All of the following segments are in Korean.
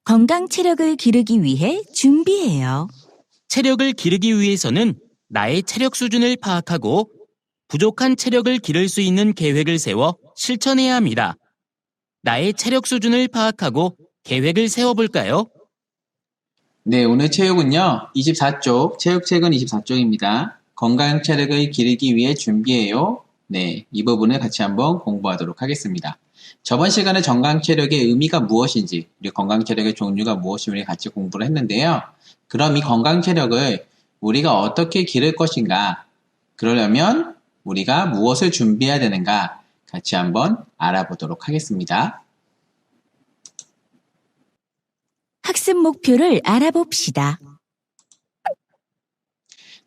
건강 체력을 기르기 위해 준비해요. 체력을 기르기 위해서는 나의 체력 수준을 파악하고 부족한 체력을 기를 수 있는 계획을 세워 실천해야 합니다. 나의 체력 수준을 파악하고 계획을 세워볼까요? 네, 오늘 체육은요, 24쪽, 체육책은 24쪽입니다. 건강 체력을 기르기 위해 준비해요. 네, 이 부분을 같이 한번 공부하도록 하겠습니다. 저번 시간에 건강 체력의 의미가 무엇인지, 그리고 건강 체력의 종류가 무엇인지 같이 공부를 했는데요. 그럼 이 건강 체력을 우리가 어떻게 기를 것인가? 그러려면 우리가 무엇을 준비해야 되는가? 같이 한번 알아보도록 하겠습니다. 학습 목표를 알아봅시다.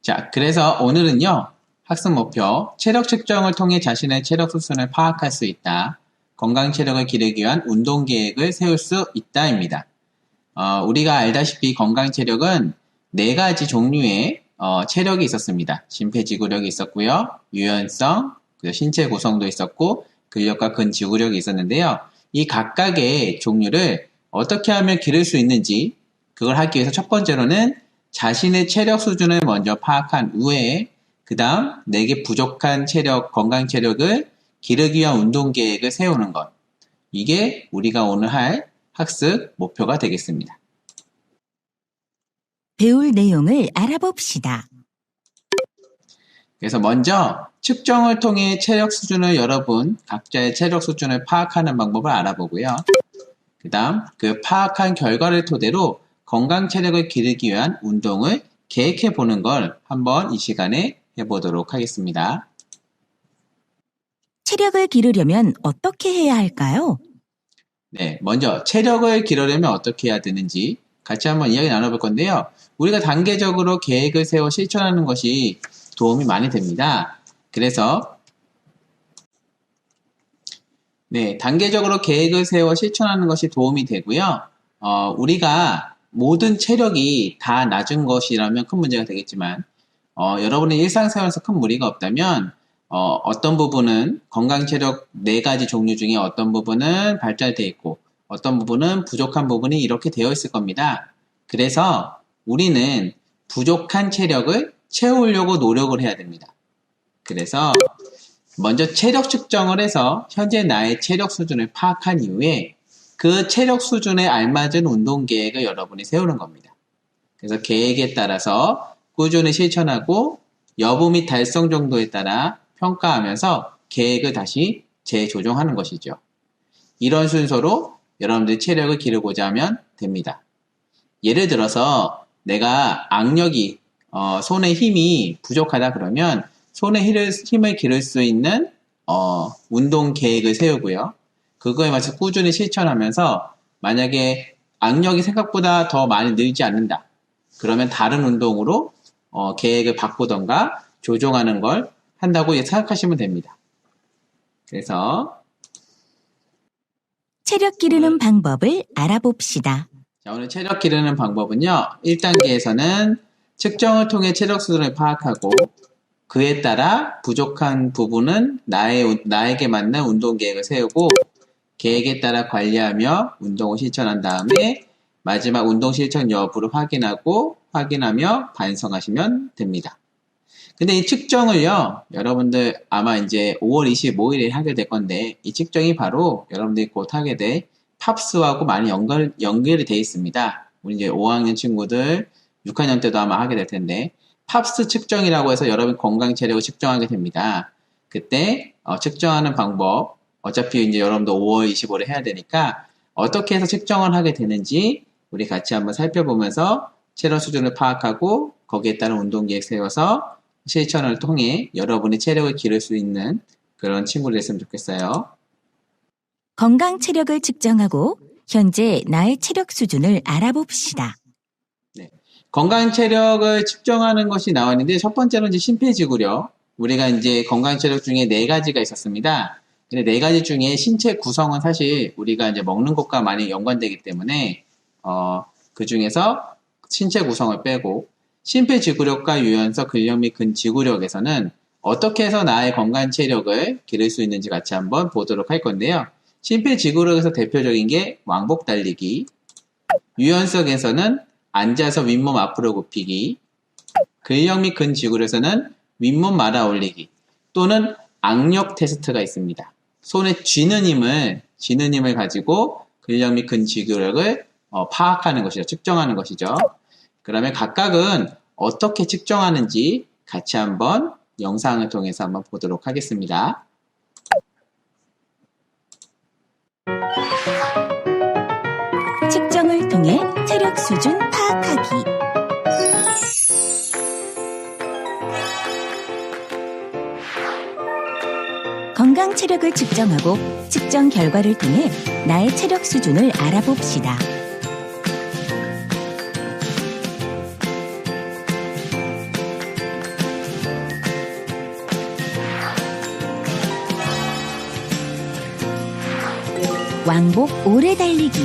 자, 그래서 오늘은요, 학습 목표, 체력 측정을 통해 자신의 체력 수준을 파악할 수 있다. 건강 체력을 기르기 위한 운동 계획을 세울 수 있다입니다. 우리가 알다시피 건강 체력은 4가지 종류의 체력이 있었습니다. 심폐지구력이 있었고요, 유연성, 그리고 신체 구성도 있었고, 근력과 근지구력이 있었는데요. 이 각각의 종류를 어떻게 하면 기를 수 있는지, 그걸 하기 위해서 첫 번째로는 자신의 체력 수준을 먼저 파악한 후에 그 다음 내게 부족한 체력, 건강 체력을 기르기 위한 운동 계획을 세우는 것. 이게 우리가 오늘 할 학습 목표가 되겠습니다. 배울 내용을 알아봅시다. 그래서 먼저 측정을 통해 체력 수준을 여러분 각자의 체력 수준을 파악하는 방법을 알아보고요. 그 다음 그 파악한 결과를 토대로 건강 체력을 기르기 위한 운동을 계획해 보는 걸 한번 이 시간에 해보도록 하겠습니다. 체력을 기르려면 어떻게 해야 할까요? 네, 먼저 체력을 기르려면 어떻게 해야 되는지 같이 한번 이야기 나눠볼 건데요. 우리가 단계적으로 계획을 세워 실천하는 것이 도움이 많이 됩니다. 그래서 네, 단계적으로 계획을 세워 실천하는 것이 도움이 되고요. 우리가 모든 체력이 다 낮은 것이라면 큰 문제가 되겠지만 여러분의 일상생활에서 큰 무리가 없다면 어떤 부분은 건강 체력 4가지 종류 중에 어떤 부분은 발달되어 있고 어떤 부분은 부족한 부분이 이렇게 되어 있을 겁니다. 그래서 우리는 부족한 체력을 채우려고 노력을 해야 됩니다. 그래서 먼저 체력 측정을 해서 현재 나의 체력 수준을 파악한 이후에 그 체력 수준에 알맞은 운동 계획을 여러분이 세우는 겁니다. 그래서 계획에 따라서 꾸준히 실천하고 여부 및 달성 정도에 따라 평가하면서 계획을 다시 재조정하는 것이죠. 이런 순서로 여러분들이 체력을 기르고자 하면 됩니다. 예를 들어서 내가 악력이 손의 힘이 부족하다 그러면 손의 힘을 기를 수 있는 운동 계획을 세우고요. 그거에 맞춰서 꾸준히 실천하면서 만약에 악력이 생각보다 더 많이 늘지 않는다. 그러면 다른 운동으로 계획을 바꾸던가 조정하는 걸 한다고 생각하시면 됩니다. 그래서 체력 기르는 방법을 알아봅시다. 자, 오늘 체력 기르는 방법은요. 1단계에서는 측정을 통해 체력 수준을 파악하고 그에 따라 부족한 부분은 나에게 맞는 운동 계획을 세우고 계획에 따라 관리하며 운동을 실천한 다음에 마지막 운동 실천 여부를 확인하며 반성하시면 됩니다. 근데 이 측정을요, 여러분들 아마 이제 5월 25일에 하게 될 건데, 이 측정이 바로 여러분들이 곧 하게 될 팝스하고 많이 연결이 되어 있습니다. 우리 이제 5학년 친구들 6학년 때도 아마 하게 될 텐데, 팝스 측정이라고 해서 여러분 건강 체력을 측정하게 됩니다. 그때 측정하는 방법, 어차피 이제 여러분도 5월 25일에 해야 되니까 어떻게 해서 측정을 하게 되는지 우리 같이 한번 살펴보면서 체력 수준을 파악하고 거기에 따른 운동 계획 세워서 실천을 통해 여러분의 체력을 기를 수 있는 그런 친구들 됐으면 좋겠어요. 건강 체력을 측정하고 현재 나의 체력 수준을 알아봅시다. 네. 건강 체력을 측정하는 것이 나왔는데 첫 번째는 이제 심폐지구력. 우리가 이제 건강 체력 중에 4가지가 있었습니다. 근데 4가지 중에 신체 구성은 사실 우리가 이제 먹는 것과 많이 연관되기 때문에 그 중에서 신체 구성을 빼고 심폐지구력과 유연성, 근력 및 근지구력에서는 어떻게 해서 나의 건강 체력을 기를 수 있는지 같이 한번 보도록 할 건데요. 심폐지구력에서 대표적인 게 왕복 달리기, 유연석에서는 앉아서 윗몸 앞으로 굽히기, 근력 및 근지구력에서는 윗몸 말아 올리기 또는 악력 테스트가 있습니다. 손에 쥐는 힘을 가지고 근력 및 근지구력을 파악하는 것이죠. 측정하는 것이죠. 그러면 각각은 어떻게 측정하는지 같이 한번 영상을 통해서 한번 보도록 하겠습니다. 측정을 통해 체력 수준 파악하기. 건강 체력을 측정하고 측정 결과를 통해 나의 체력 수준을 알아봅시다. 왕복 오래 달리기.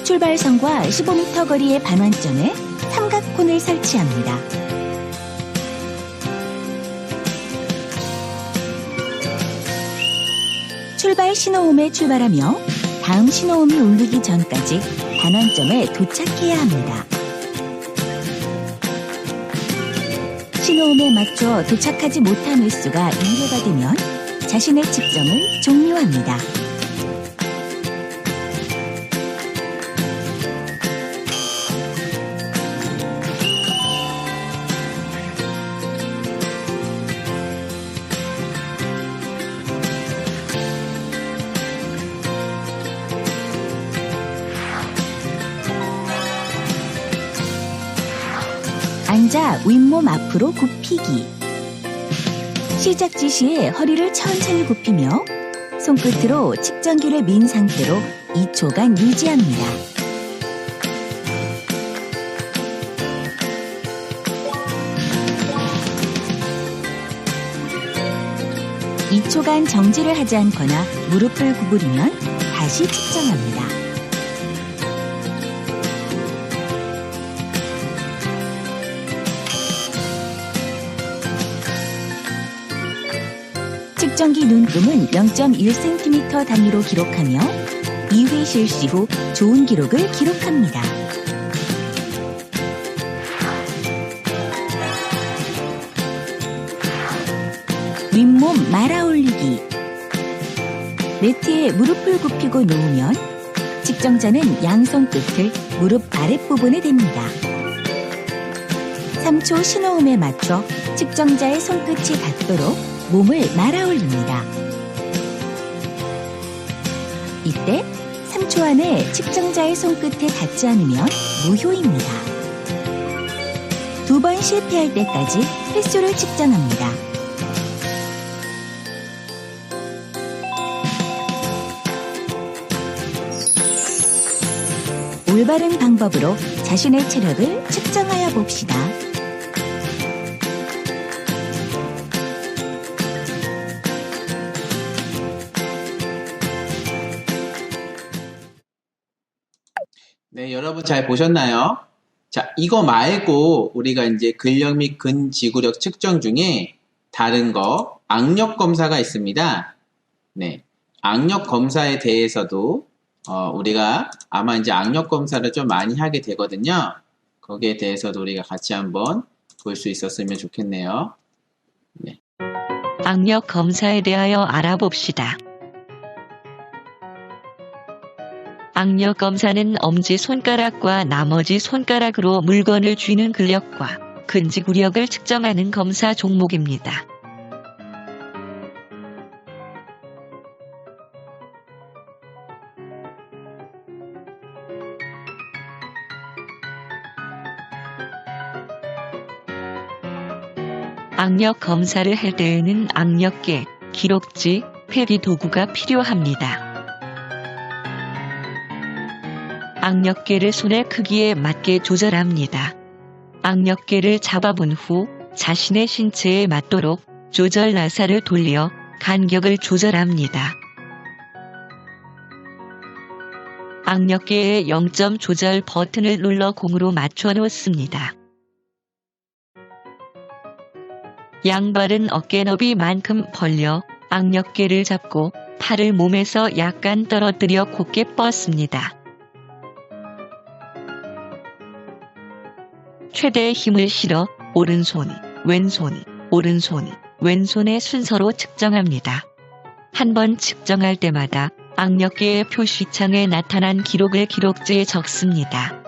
출발선과 15m 거리의 반환점에 삼각콘을 설치합니다. 출발 신호음에 출발하며 다음 신호음이 울리기 전까지 반환점에 도착해야 합니다. 신호음에 맞춰 도착하지 못한 횟수가 2회가 되면 자신의 측정을 종료합니다. 앉아 윗몸 앞으로 굽히기. 시작 지시에 허리를 천천히 굽히며 손끝으로 측정기를 민 상태로 2초간 유지합니다. (2초간) 정지를 하지 않거나 무릎을 구부리면 다시 측정합니다. 측정기 눈금은 0.1cm 단위로 기록하며 2회 실시 후 좋은 기록을 기록합니다. 윗몸 말아 올리기. 매트에 무릎을 굽히고 놓으면 측정자는 양손 끝을 무릎 아랫부분에 댑니다. 3초 신호음에 맞춰 측정자의 손끝이 닿도록 몸을 말아 올립니다. 이때 3초 안에 측정자의 손끝에 닿지 않으면 무효입니다. 2번 실패할 때까지 횟수를 측정합니다. 올바른 방법으로 자신의 체력을 측정하여 봅시다. 네, 여러분 잘 보셨나요? 자, 이거 말고 우리가 이제 근력 및 근지구력 측정 중에 다른 거 악력 검사가 있습니다. 네, 악력 검사에 대해서도 우리가 아마 이제 악력 검사를 좀 많이 하게 되거든요. 거기에 대해서도 우리가 같이 한번 볼 수 있었으면 좋겠네요. 네. 악력 검사에 대하여 알아봅시다. 악력 검사는 엄지손가락과 나머지 손가락으로 물건을 쥐는 근력과 근지구력을 측정하는 검사 종목입니다. 악력 검사를 할 때에는 악력계, 기록지, 회비 도구가 필요합니다. 악력계를 손의 크기에 맞게 조절합니다. 악력계를 잡아본 후 자신의 신체에 맞도록 조절 나사를 돌려 간격을 조절합니다. 악력계의 0점 조절 버튼을 눌러 공으로 맞춰 놓습니다. 양발은 어깨 너비만큼 벌려 악력계를 잡고 팔을 몸에서 약간 떨어뜨려 곧게 뻗습니다. 최대의 힘을 실어 오른손, 왼손, 오른손, 왼손의 순서로 측정합니다. 한 번 측정할 때마다 악력계의 표시창에 나타난 기록을 기록지에 적습니다.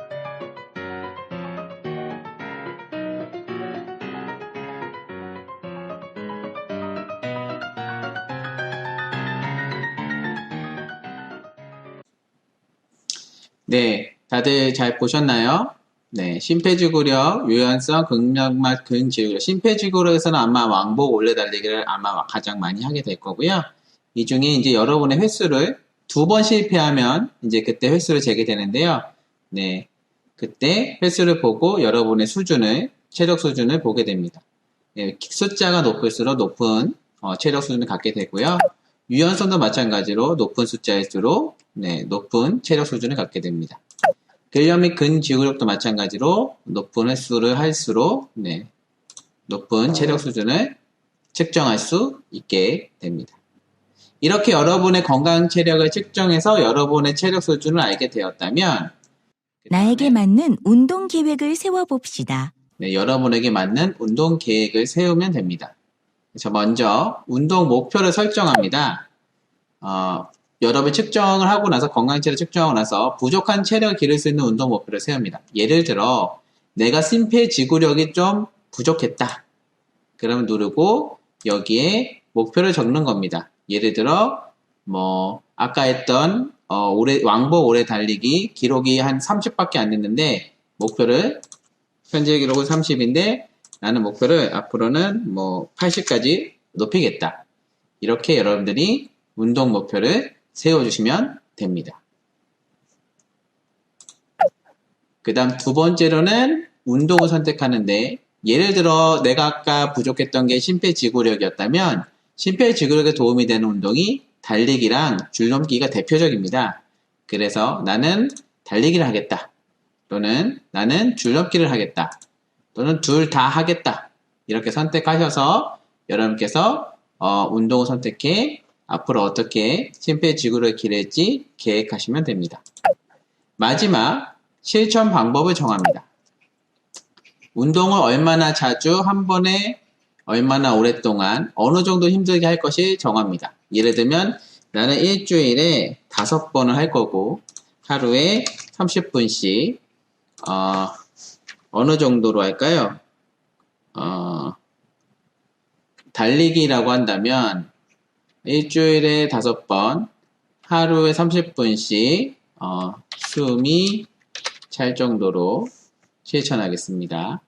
네, 다들 잘 보셨나요? 네, 심폐지구력, 유연성, 근력맛, 근지구력. 심폐지구력에서는 아마 왕복 오래 달리기를 아마 가장 많이 하게 될 거고요. 이 중에 이제 여러분의 횟수를 2번 실패하면 이제 그때 횟수를 재게 되는데요. 네, 그때 횟수를 보고 여러분의 수준을, 체력 수준을 보게 됩니다. 네, 숫자가 높을수록 높은 체력 수준을 갖게 되고요. 유연성도 마찬가지로 높은 숫자일수록 네, 높은 체력 수준을 갖게 됩니다. 근력 및 근지구력도 마찬가지로 높은 횟수를 할수록 네, 높은 체력 수준을 측정할 수 있게 됩니다. 이렇게 여러분의 건강 체력을 측정해서 여러분의 체력 수준을 알게 되었다면 나에게 맞는 운동 계획을 세워봅시다. 네, 여러분에게 맞는 운동 계획을 세우면 됩니다. 그래서 먼저 운동 목표를 설정합니다. 여러분이 측정을 하고 나서 건강 체력 측정하고 나서 부족한 체력을 기를 수 있는 운동 목표를 세웁니다. 예를 들어 내가 심폐지구력이 좀 부족했다. 그러면 누르고 여기에 목표를 적는 겁니다. 예를 들어 아까 했던 왕복 오래 달리기 기록이 한 30밖에 안 됐는데 목표를 현재 기록은 30인데 나는 목표를 앞으로는 80까지 높이겠다. 이렇게 여러분들이 운동 목표를 세워주시면 됩니다. 그 다음 두 번째로는 운동을 선택하는데 예를 들어 내가 아까 부족했던 게 심폐지구력이었다면 심폐지구력에 도움이 되는 운동이 달리기랑 줄넘기가 대표적입니다. 그래서 나는 달리기를 하겠다. 또는 나는 줄넘기를 하겠다. 또는 둘 다 하겠다. 이렇게 선택하셔서 여러분께서 운동을 선택해 앞으로 어떻게 심폐지구력을 기를지 계획하시면 됩니다. 마지막 실천 방법을 정합니다. 운동을 얼마나 자주 한 번에 얼마나 오랫동안 어느 정도 힘들게 할 것이 정합니다. 예를 들면 나는 일주일에 5번을 할 거고 하루에 30분씩 어느 정도로 할까요? 달리기라고 한다면 일주일에 5번 하루에 30분씩 숨이 찰 정도로 실천하겠습니다.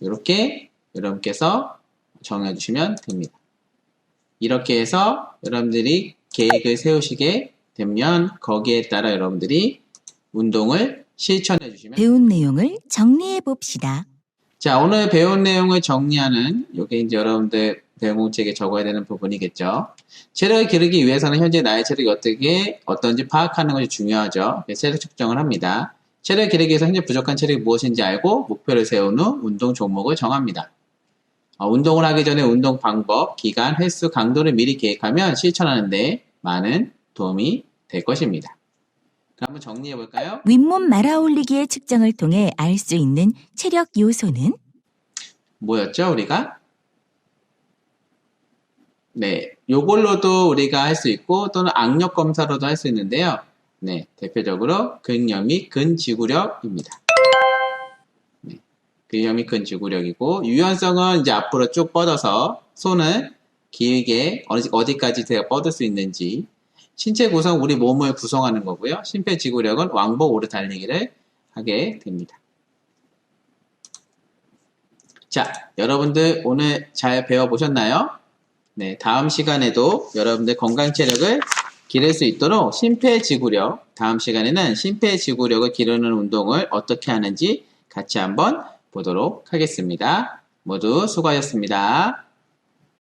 이렇게 여러분께서 정해주시면 됩니다. 이렇게 해서 여러분들이 계획을 세우시게 되면 거기에 따라 여러분들이 운동을 실천해 주시면 배운 내용을 정리해 봅시다. 자, 오늘 배운 내용을 정리하는 이게 이제 여러분들 배움책에 적어야 되는 부분이겠죠. 체력을 기르기 위해서는 현재 나의 체력이 어떤지 파악하는 것이 중요하죠. 체력 측정을 합니다. 체력을 기르기 위해서 현재 부족한 체력이 무엇인지 알고 목표를 세운 후 운동 종목을 정합니다. 운동을 하기 전에 운동 방법, 기간, 횟수, 강도를 미리 계획하면 실천하는데 많은 도움이 될 것입니다. 그럼 한번 정리해 볼까요? 윗몸 말아올리기의 측정을 통해 알 수 있는 체력 요소는 뭐였죠, 우리가? 네, 요걸로도 우리가 할 수 있고 또는 악력 검사로도 할 수 있는데요. 네, 대표적으로 근력 및 근지구력입니다. 네, 근력 및 근지구력이고 유연성은 이제 앞으로 쭉 뻗어서 손을 길게 어디까지 제가 뻗을 수 있는지 신체 구성, 우리 몸을 구성하는 거고요. 심폐지구력은 왕복 오래 달리기를 하게 됩니다. 자, 여러분들 오늘 잘 배워보셨나요? 네, 다음 시간에도 여러분들 건강 체력을 기를 수 있도록 심폐지구력, 다음 시간에는 심폐지구력을 기르는 운동을 어떻게 하는지 같이 한번 보도록 하겠습니다. 모두 수고하셨습니다.